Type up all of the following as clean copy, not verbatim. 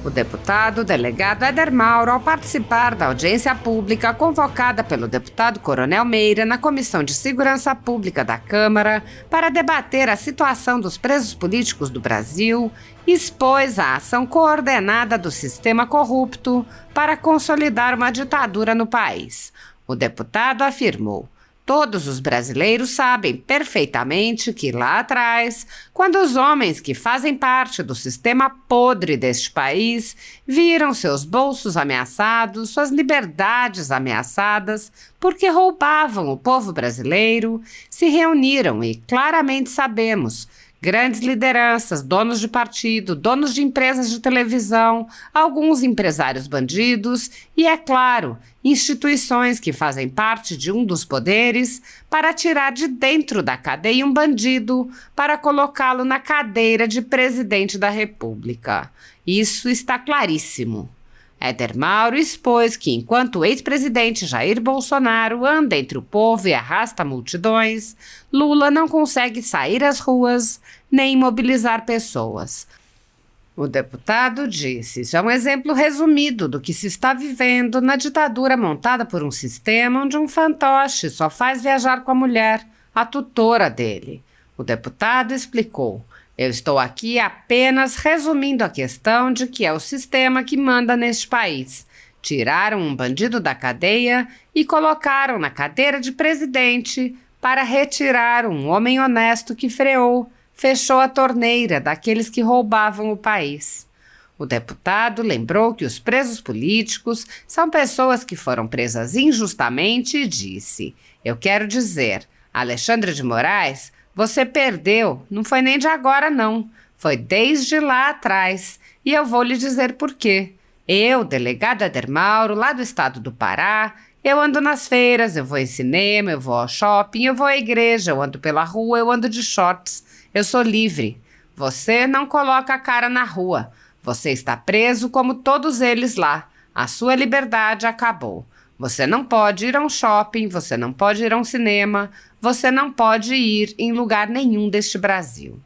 O deputado delegado Éder Mauro, ao participar da audiência pública convocada pelo deputado Coronel Meira na Comissão de Segurança Pública da Câmara para debater a situação dos presos políticos do Brasil, expôs a ação coordenada do sistema corrupto para consolidar uma ditadura no país. O deputado afirmou: todos os brasileiros sabem perfeitamente que lá atrás, quando os homens que fazem parte do sistema podre deste país viram seus bolsos ameaçados, suas liberdades ameaçadas, porque roubavam o povo brasileiro, se reuniram e claramente sabemos, grandes lideranças, donos de partido, donos de empresas de televisão, alguns empresários bandidos e, é claro, instituições que fazem parte de um dos poderes para tirar de dentro da cadeia um bandido para colocá-lo na cadeira de presidente da República. Isso está claríssimo. Éder Mauro expôs que, enquanto o ex-presidente Jair Bolsonaro anda entre o povo e arrasta multidões, Lula não consegue sair às ruas nem mobilizar pessoas. O deputado disse: isso é um exemplo resumido do que se está vivendo na ditadura montada por um sistema onde um fantoche só faz viajar com a mulher, a tutora dele. O deputado explicou: eu estou aqui apenas resumindo a questão de que é o sistema que manda neste país. Tiraram um bandido da cadeia e colocaram na cadeira de presidente para retirar um homem honesto que freou, fechou a torneira daqueles que roubavam o país. O deputado lembrou que os presos políticos são pessoas que foram presas injustamente e disse: eu quero dizer, Alexandre de Moraes, você perdeu, não foi nem de agora não, foi desde lá atrás, e eu vou lhe dizer por quê. Eu, delegado Éder Mauro, lá do estado do Pará, eu ando nas feiras, eu vou em cinema, eu vou ao shopping, eu vou à igreja, eu ando pela rua, eu ando de shorts, eu sou livre. Você não coloca a cara na rua, você está preso como todos eles lá, a sua liberdade acabou. Você não pode ir a um shopping, você não pode ir a um cinema, você não pode ir em lugar nenhum deste Brasil.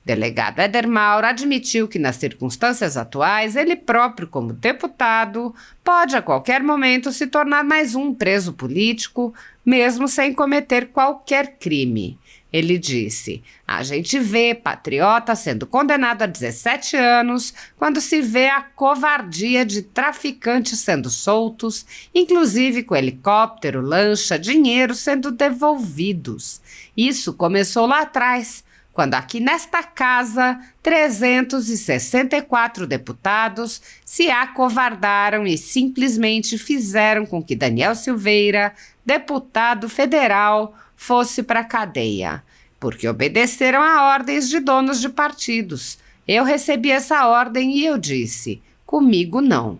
Delegado Éder Mauro admitiu que, nas circunstâncias atuais, ele próprio, como deputado, pode a qualquer momento se tornar mais um preso político, mesmo sem cometer qualquer crime. Ele disse: a gente vê patriota sendo condenado a 17 anos quando se vê a covardia de traficantes sendo soltos, inclusive com helicóptero, lancha, dinheiro sendo devolvidos. Isso começou lá atrás, quando aqui nesta casa 364 deputados se acovardaram e simplesmente fizeram com que Daniel Silveira, deputado federal, fosse para a cadeia, porque obedeceram a ordens de donos de partidos. Eu recebi essa ordem e eu disse: comigo não.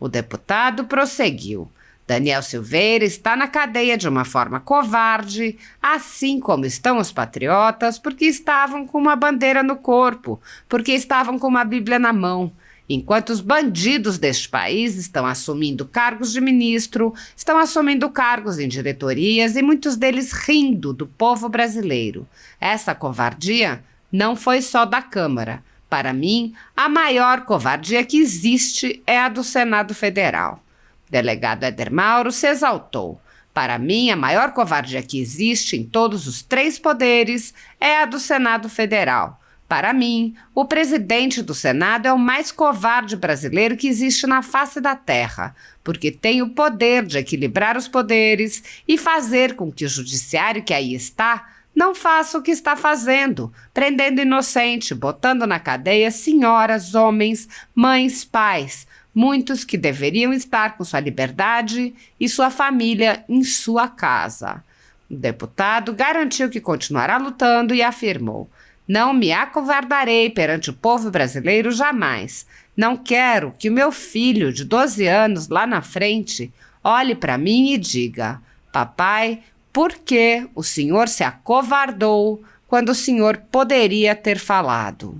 O deputado prosseguiu: Daniel Silveira está na cadeia de uma forma covarde, assim como estão os patriotas, porque estavam com uma bandeira no corpo, porque estavam com uma Bíblia na mão. Enquanto os bandidos deste país estão assumindo cargos de ministro, estão assumindo cargos em diretorias e muitos deles rindo do povo brasileiro. Essa covardia não foi só da Câmara. Para mim, a maior covardia que existe é a do Senado Federal. Delegado Éder Mauro se exaltou. Para mim, a maior covardia que existe em todos os 3 poderes é a do Senado Federal. Para mim, o presidente do Senado é o mais covarde brasileiro que existe na face da terra, porque tem o poder de equilibrar os poderes e fazer com que o judiciário que aí está não faça o que está fazendo, prendendo inocente, botando na cadeia senhoras, homens, mães, pais, muitos que deveriam estar com sua liberdade e sua família em sua casa. O deputado garantiu que continuará lutando e afirmou: não me acovardarei perante o povo brasileiro jamais. Não quero que o meu filho de 12 anos lá na frente olhe para mim e diga: papai, por que o senhor se acovardou quando o senhor poderia ter falado?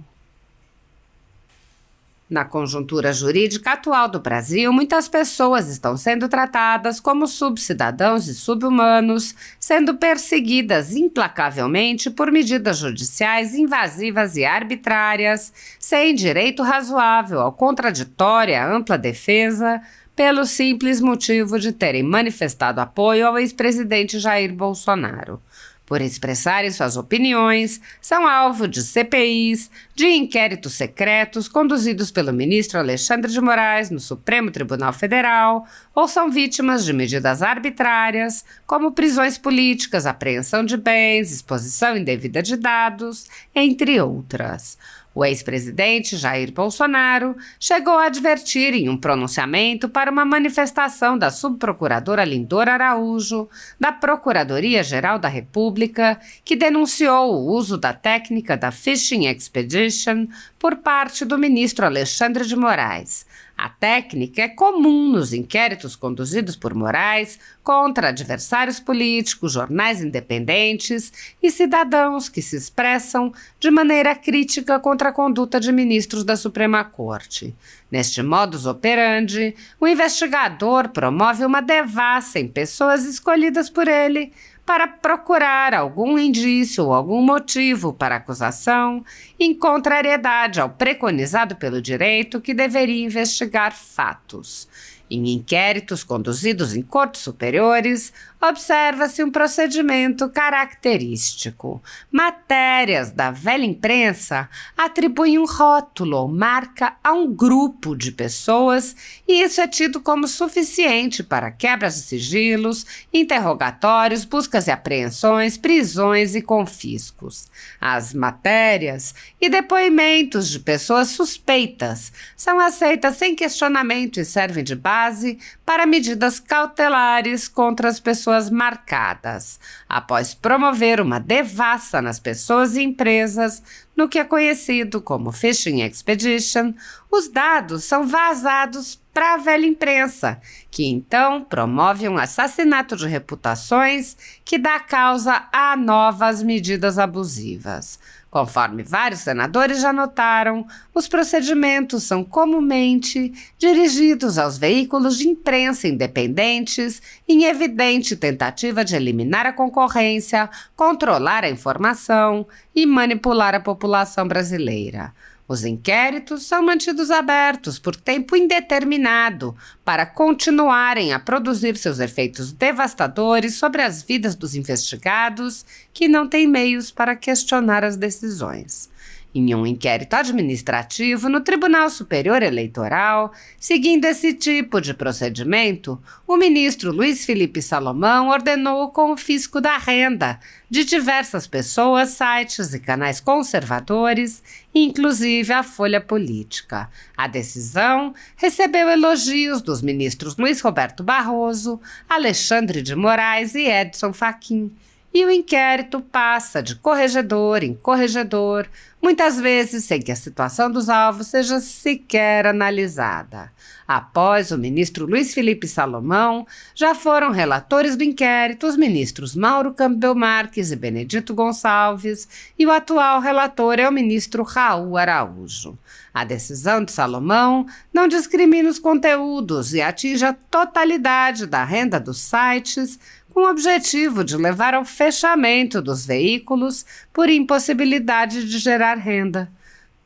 Na conjuntura jurídica atual do Brasil, muitas pessoas estão sendo tratadas como subcidadãos e subhumanos, sendo perseguidas implacavelmente por medidas judiciais invasivas e arbitrárias, sem direito razoável ao contraditório e à ampla defesa, pelo simples motivo de terem manifestado apoio ao ex-presidente Jair Bolsonaro. Por expressarem suas opiniões, são alvo de CPIs, de inquéritos secretos conduzidos pelo ministro Alexandre de Moraes no Supremo Tribunal Federal, ou são vítimas de medidas arbitrárias, como prisões políticas, apreensão de bens, exposição indevida de dados, entre outras. O ex-presidente Jair Bolsonaro chegou a advertir em um pronunciamento para uma manifestação da subprocuradora Lindor Araújo, da Procuradoria-Geral da República, que denunciou o uso da técnica da Fishing Expedition por parte do ministro Alexandre de Moraes. A técnica é comum nos inquéritos conduzidos por Moraes contra adversários políticos, jornais independentes e cidadãos que se expressam de maneira crítica contra a conduta de ministros da Suprema Corte. Neste modus operandi, o investigador promove uma devassa em pessoas escolhidas por ele para procurar algum indício ou algum motivo para acusação, em contrariedade ao preconizado pelo direito que deveria investigar fatos. Em inquéritos conduzidos em cortes superiores, observa-se um procedimento característico. Matérias da velha imprensa atribuem um rótulo ou marca a um grupo de pessoas e isso é tido como suficiente para quebras de sigilos, interrogatórios, buscas e apreensões, prisões e confiscos. As matérias e depoimentos de pessoas suspeitas são aceitas sem questionamento e servem de base para medidas cautelares contra as pessoas marcadas, após promover uma devassa nas pessoas e empresas no que é conhecido como Fishing Expedition. Os dados são vazados para a velha imprensa, que então promove um assassinato de reputações que dá causa a novas medidas abusivas. Conforme vários senadores já notaram, os procedimentos são comumente dirigidos aos veículos de imprensa independentes em evidente tentativa de eliminar a concorrência, controlar a informação e manipular a população brasileira. Os inquéritos são mantidos abertos por tempo indeterminado para continuarem a produzir seus efeitos devastadores sobre as vidas dos investigados que não têm meios para questionar as decisões. Em um inquérito administrativo no Tribunal Superior Eleitoral, seguindo esse tipo de procedimento, o ministro Luiz Felipe Salomão ordenou o confisco da renda de diversas pessoas, sites e canais conservadores, inclusive a Folha Política. A decisão recebeu elogios dos ministros Luiz Roberto Barroso, Alexandre de Moraes e Edson Fachin. E o inquérito passa de corregedor em corregedor, muitas vezes sem que a situação dos alvos seja sequer analisada. Após o ministro Luiz Felipe Salomão, já foram relatores do inquérito os ministros Mauro Campbell Marques e Benedito Gonçalves, e o atual relator é o ministro Raul Araújo. A decisão de Salomão não discrimina os conteúdos e atinge a totalidade da renda dos sites, com o objetivo de levar ao fechamento dos veículos por impossibilidade de gerar renda.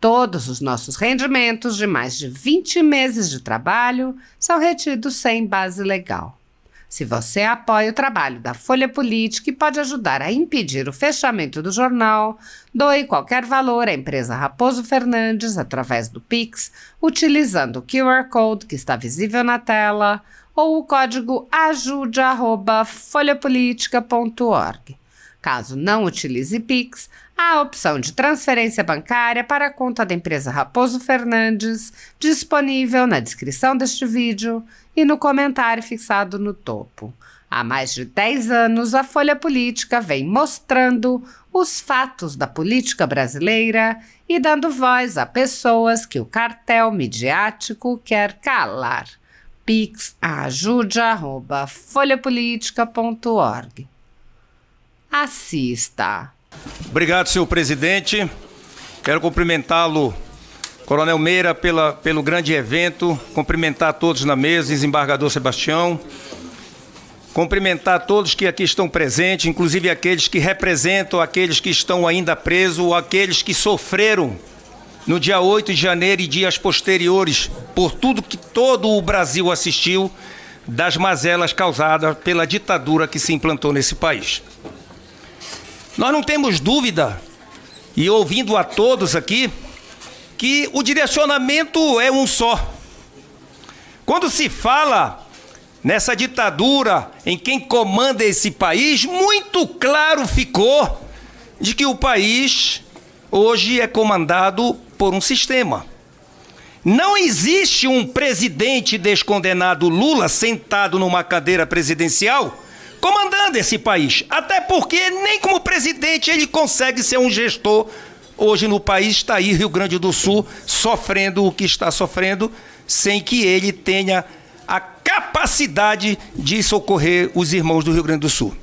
Todos os nossos rendimentos de mais de 20 meses de trabalho são retidos sem base legal. Se você apoia o trabalho da Folha Política e pode ajudar a impedir o fechamento do jornal, doe qualquer valor à empresa Raposo Fernandes através do Pix, utilizando o QR Code que está visível na tela, ou o código ajude@folhapolitica.org. Caso não utilize Pix, há a opção de transferência bancária para a conta da empresa Raposo Fernandes, disponível na descrição deste vídeo e no comentário fixado no topo. Há mais de 10 anos, a Folha Política vem mostrando os fatos da política brasileira e dando voz a pessoas que o cartel midiático quer calar. Pix ajude@folhapolitica.org. Assista. Obrigado, senhor presidente. Quero cumprimentá-lo Coronel Meira, pelo grande evento, cumprimentar a todos na mesa, desembargador Sebastião, cumprimentar todos que aqui estão presentes, inclusive aqueles que representam, aqueles que estão ainda presos, ou aqueles que sofreram no dia 8 de janeiro e dias posteriores, por tudo que todo o Brasil assistiu, das mazelas causadas pela ditadura que se implantou nesse país. Nós não temos dúvida, e ouvindo a todos aqui, que o direcionamento é um só. Quando se fala nessa ditadura em quem comanda esse país, muito claro ficou de que o país hoje é comandado por um sistema. Não existe um presidente descondenado Lula sentado numa cadeira presidencial comandando esse país. Até porque nem como presidente ele consegue ser um gestor. Hoje no país está aí Rio Grande do Sul sofrendo o que está sofrendo, sem que ele tenha a capacidade de socorrer os irmãos do Rio Grande do Sul.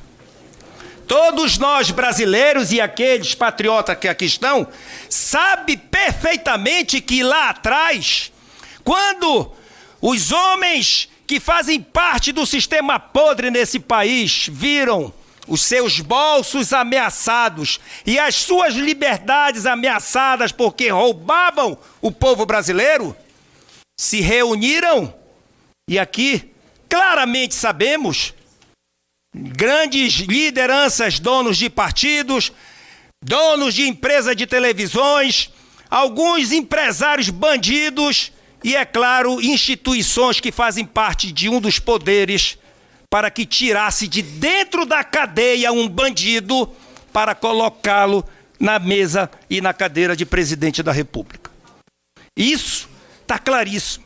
Todos nós brasileiros e aqueles patriotas que aqui estão, sabem perfeitamente que lá atrás, quando os homens que fazem parte do sistema podre nesse país viram os seus bolsos ameaçados e as suas liberdades ameaçadas porque roubavam o povo brasileiro, se reuniram e aqui claramente sabemos, grandes lideranças, donos de partidos, donos de empresas de televisões, alguns empresários bandidos e, é claro, instituições que fazem parte de um dos poderes para que tirasse de dentro da cadeia um bandido para colocá-lo na mesa e na cadeira de presidente da República. Isso está claríssimo.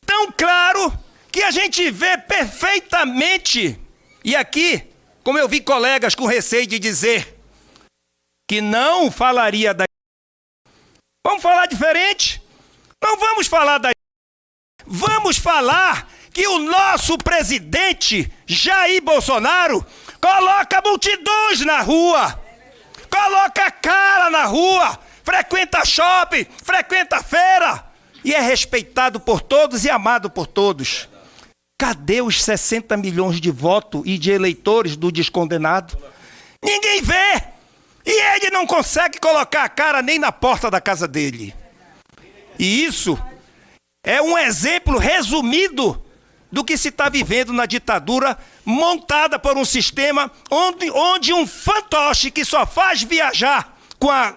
Tão claro que a gente vê perfeitamente, e aqui, como eu vi colegas com receio de dizer que não falaria da... Vamos falar diferente? Não vamos falar da... Vamos falar que o nosso presidente, Jair Bolsonaro, coloca multidões na rua, coloca cara na rua, frequenta shopping, frequenta feira e é respeitado por todos e amado por todos. Cadê os 60 milhões de votos e de eleitores do descondenado? Ninguém vê! E ele não consegue colocar a cara nem na porta da casa dele. E isso é um exemplo resumido do que se está vivendo na ditadura montada por um sistema onde um fantoche que só faz viajar com a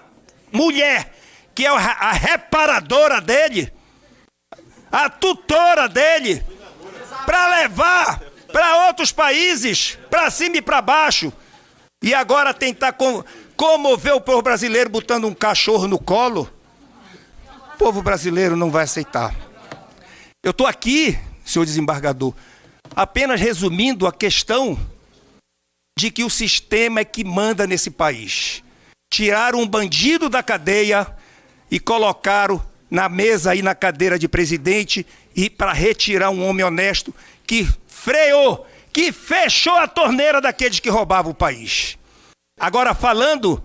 mulher, que é a reparadora dele, a tutora dele, para levar para outros países, para cima e para baixo, e agora tentar comover o povo brasileiro botando um cachorro no colo, o povo brasileiro não vai aceitar. Eu estou aqui, senhor desembargador, apenas resumindo a questão de que o sistema é que manda nesse país. Tiraram um bandido da cadeia e colocaram na mesa e na cadeira de presidente e para retirar um homem honesto que freou, que fechou a torneira daqueles que roubavam o país. Agora falando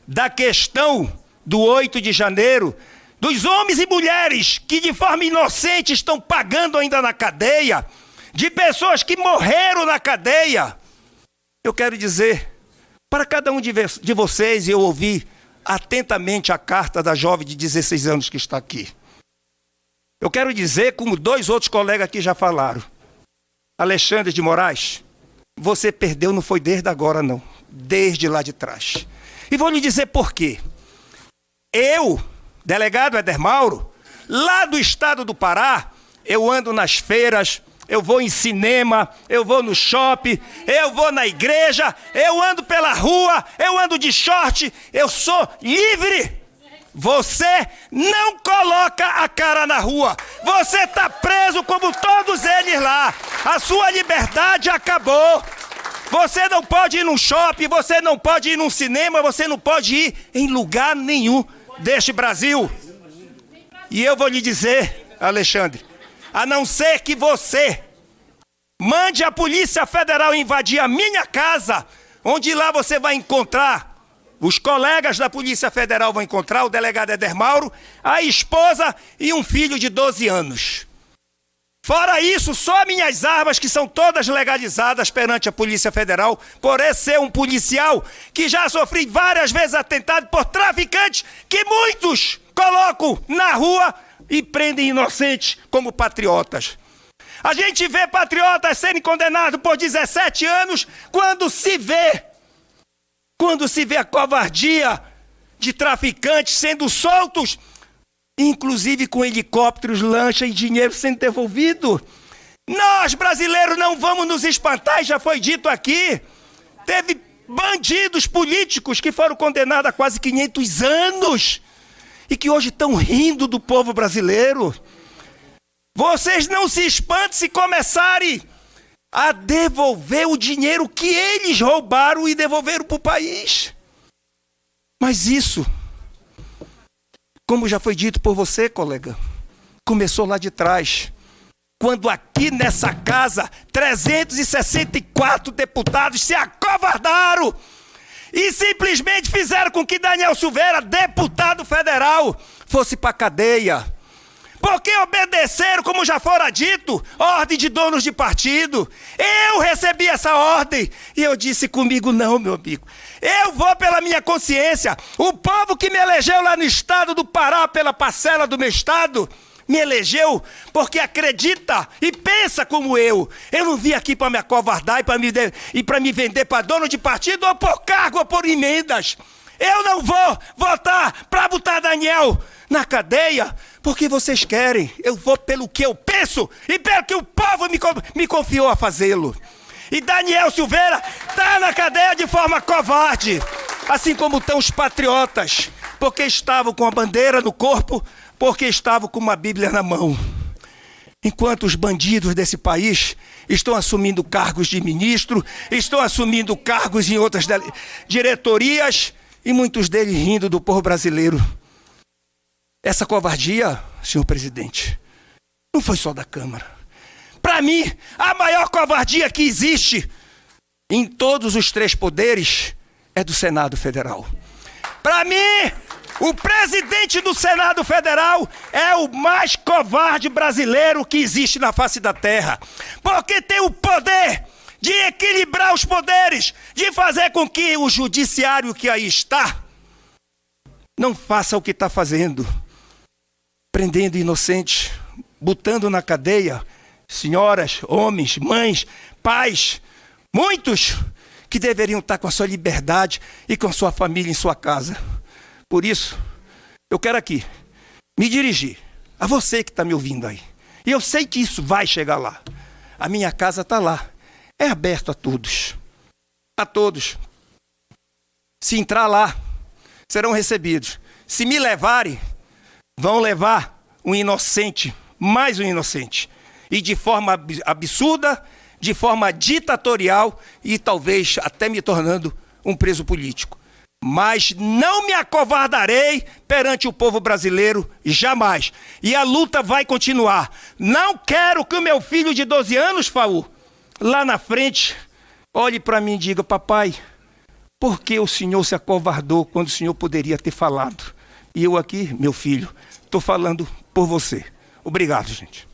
da questão do 8 de janeiro, dos homens e mulheres que de forma inocente estão pagando ainda na cadeia, de pessoas que morreram na cadeia, eu quero dizer, para cada um de vocês, eu ouvi atentamente a carta da jovem de 16 anos que está aqui. Eu quero dizer, como dois outros colegas aqui já falaram, Alexandre de Moraes, você perdeu não foi desde agora não, desde lá de trás. E vou lhe dizer por quê. Eu, delegado Éder Mauro, lá do estado do Pará, eu ando nas feiras, eu vou em cinema, eu vou no shopping, eu vou na igreja, eu ando pela rua, eu ando de short, eu sou livre. Você não coloca a cara na rua, você está preso como todos eles lá, a sua liberdade acabou. Você não pode ir num shopping, você não pode ir num cinema, você não pode ir em lugar nenhum deste Brasil. E eu vou lhe dizer, Alexandre, a não ser que você mande a Polícia Federal invadir a minha casa, onde lá você vai encontrar os colegas da Polícia Federal vão encontrar o delegado Éder Mauro, a esposa e um filho de 12 anos. Fora isso, só minhas armas, que são todas legalizadas perante a Polícia Federal, por ser um policial que já sofri várias vezes atentado por traficantes que muitos colocam na rua e prendem inocentes como patriotas. A gente vê patriotas serem condenados por 17 anos quando se vê a covardia de traficantes sendo soltos, inclusive com helicópteros, lancha e dinheiro sendo devolvido. Nós, brasileiros, não vamos nos espantar, já foi dito aqui. Teve bandidos políticos que foram condenados a quase 500 anos e que hoje estão rindo do povo brasileiro. Vocês não se espantem se começarem a devolver o dinheiro que eles roubaram e devolveram para o país. Mas isso, como já foi dito por você, colega, começou lá de trás. Quando aqui nessa casa, 364 deputados se acovardaram e simplesmente fizeram com que Daniel Silveira, deputado federal, fosse para a cadeia. Porque obedeceram, como já fora dito, ordem de donos de partido. Eu recebi essa ordem e eu disse comigo, não, meu amigo. Eu vou pela minha consciência. O povo que me elegeu lá no estado do Pará, pela parcela do meu estado, me elegeu porque acredita e pensa como eu. Eu não vim aqui para me acovardar e para me vender para dono de partido ou por cargo ou por emendas. Eu não vou votar para botar Daniel na cadeia porque vocês querem. Eu vou pelo que eu penso e pelo que o povo me confiou a fazê-lo. E Daniel Silveira está na cadeia de forma covarde, assim como estão os patriotas, porque estavam com a bandeira no corpo, porque estavam com uma Bíblia na mão. Enquanto os bandidos desse país estão assumindo cargos de ministro, estão assumindo cargos em outras diretorias, e muitos deles rindo do povo brasileiro. Essa covardia, senhor presidente, não foi só da Câmara. Para mim, a maior covardia que existe em todos os três poderes é do Senado Federal. Para mim, o presidente do Senado Federal é o mais covarde brasileiro que existe na face da terra. Porque tem o poder de equilibrar os poderes, de fazer com que o judiciário que aí está não faça o que está fazendo, prendendo inocentes, botando na cadeia senhoras, homens, mães, pais, muitos que deveriam estar com a sua liberdade e com a sua família em sua casa. Por isso, eu quero aqui me dirigir a você que está me ouvindo aí. E eu sei que isso vai chegar lá. A minha casa está lá. É aberto a todos. A todos. Se entrar lá, serão recebidos. Se me levarem, vão levar um inocente, mais um inocente. E de forma absurda, de forma ditatorial e talvez até me tornando um preso político. Mas não me acovardarei perante o povo brasileiro, jamais. E a luta vai continuar. Não quero que o meu filho de 12 anos, Faú, lá na frente, olhe para mim e diga, papai, por que o senhor se acovardou quando o senhor poderia ter falado? E eu aqui, meu filho, estou falando por você. Obrigado, gente.